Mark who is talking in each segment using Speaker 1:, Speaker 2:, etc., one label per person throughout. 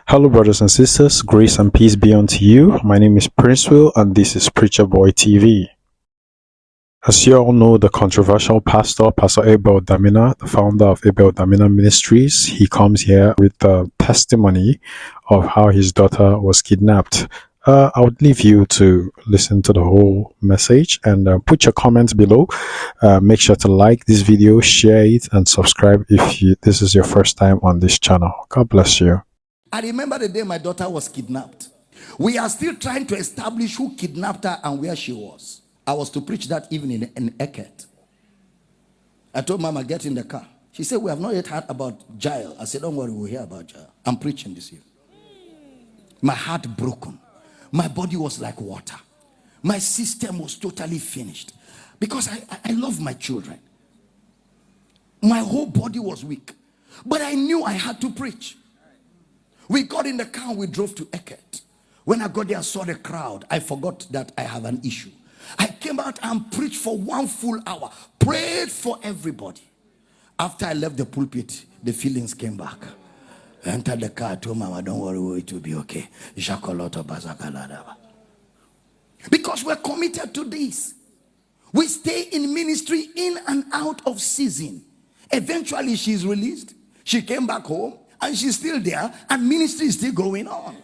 Speaker 1: Hello, brothers and sisters. Grace and peace be unto you. My name is Prince Will, and this is Preacher Boy TV. As you all know, the controversial pastor, Pastor Abel Damina, the founder of Abel Damina Ministries, he comes here with the testimony of how his daughter was kidnapped. I would leave you to listen to the whole message and put your comments below. Make sure to like this video, share it, and subscribe if this is your first time on this channel. God bless you.
Speaker 2: I remember the day my daughter was kidnapped. We are still trying to establish who kidnapped her and where she was. I was to preach that evening in Eket. I told Mama, get in the car. She said, we have not yet heard about Jael. I said, don't worry, we'll hear about Jael. I'm preaching this year. My heart broken. My body was like water. My system was totally finished. Because I love my children. My whole body was weak. But I knew I had to preach. We got in the car and we drove to Eket. When I got there, I saw the crowd. I forgot that I have an issue. I came out and preached for 1 full hour. Prayed for everybody. After I left the pulpit, the feelings came back. I entered the car, I told Mama, don't worry, it will be okay. Because we're committed to this. We stay in ministry in and out of season. Eventually, she's released. She came back home. And she's still there, and ministry is still going on.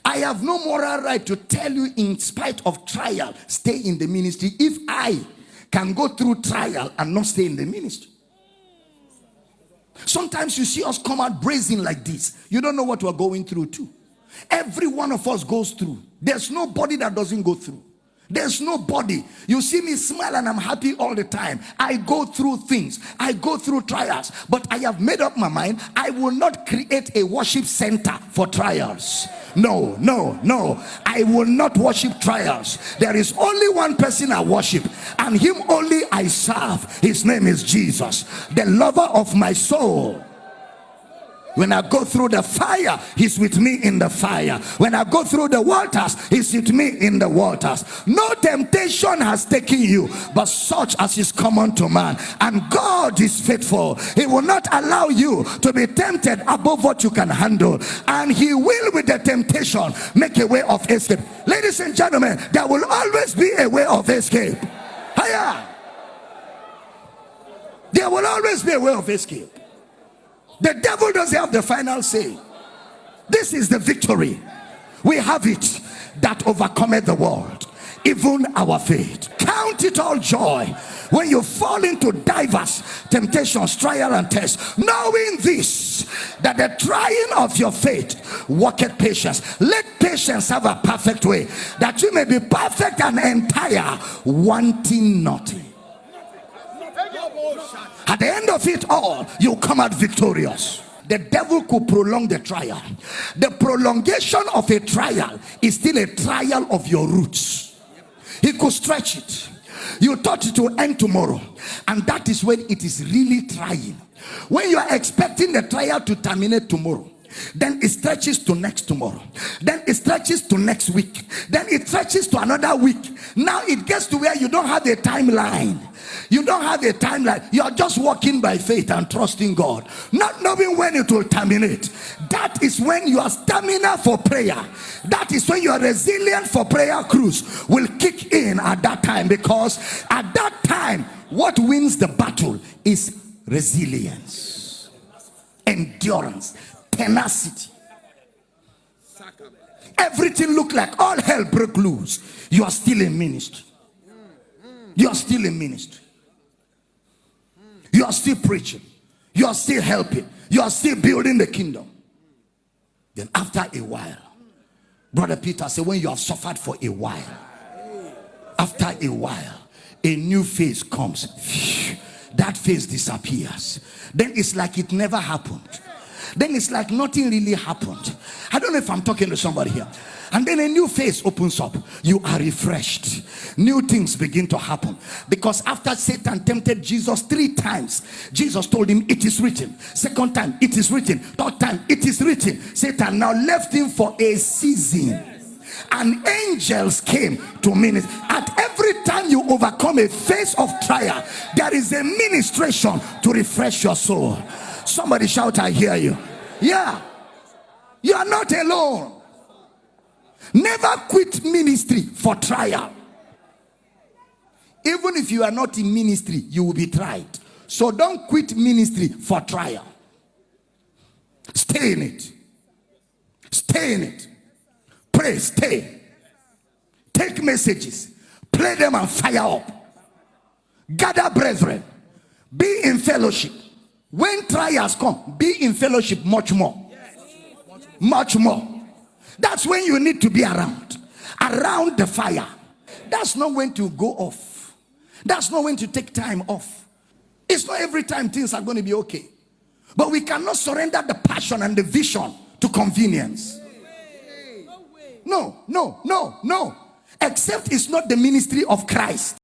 Speaker 2: I have no moral right to tell you, in spite of trial, stay in the ministry if I can go through trial and not stay in the ministry. Sometimes you see us come out brazen like this. You don't know what we're going through too. Every one of us goes through. There's nobody that doesn't go through. There's nobody. You see me smile and I'm happy all the time. I go through things. I go through trials. But I have made up my mind. I will not create a worship center for trials. No, no, no. I will not worship trials. There is only one person I worship, and him only I serve. His name is Jesus, the lover of my soul. When I go through the fire, he's with me in the fire. When I go through the waters, he's with me in the waters. No temptation has taken you, but such as is common to man. And God is faithful. He will not allow you to be tempted above what you can handle. And he will, with the temptation, make a way of escape. Ladies and gentlemen, there will always be a way of escape. Higher. There will always be a way of escape. The devil doesn't have the final say. This is the victory. We have it that overcometh the world, even our faith. Count it all joy when you fall into diverse temptations, trial and tests, knowing this, that the trying of your faith worketh patience. Let patience have a perfect way, that you may be perfect and entire, wanting nothing. At the end of it all, you come out victorious. The devil could prolong the trial. The prolongation of a trial is still a trial of your roots. He could stretch it. You thought it will end tomorrow, and that is when it is really trying. When you are expecting the trial to terminate tomorrow, then it stretches to next tomorrow, then it stretches to next week, then it stretches to another week. Now it gets to where you don't have a timeline. You don't have a timeline. You are just walking by faith and trusting God, not knowing when it will terminate. That is when your stamina for prayer, that is when your resilience for prayer cruise will kick in at that time. Because at that time, what wins the battle is resilience, endurance, tenacity. Everything look like all hell broke loose. You are still in ministry. You are still in ministry. You are still preaching. You are still helping. You are still building the kingdom. Then after a while, Brother Peter said, when you have suffered for a while, after a while, a new phase comes. That phase disappears. Then it's like it never happened. Then it's like nothing really happened. I don't know if I'm talking to somebody here. And then a new phase opens up. You are refreshed. New things begin to happen. Because after Satan tempted Jesus 3 times, Jesus told him, it is written. Second time, it is written. Third time, it is written. Satan now left him for a season. And angels came to minister. At every time you overcome a phase of trial, there is a ministration to refresh your soul. Somebody shout, I hear you. Yeah. You are not alone. Never quit ministry for trial. Even if you are not in ministry, you will be tried. So don't quit ministry for trial. Stay in it. Stay in it. Pray, stay. Take messages. Play them and fire up. Gather brethren. Be in fellowship. When trials come, be in fellowship much more. Much more. That's when you need to be around. Around the fire. That's not when to go off. That's not when to take time off. It's not every time things are going to be okay. But we cannot surrender the passion and the vision to convenience. No. Except it's not the ministry of Christ.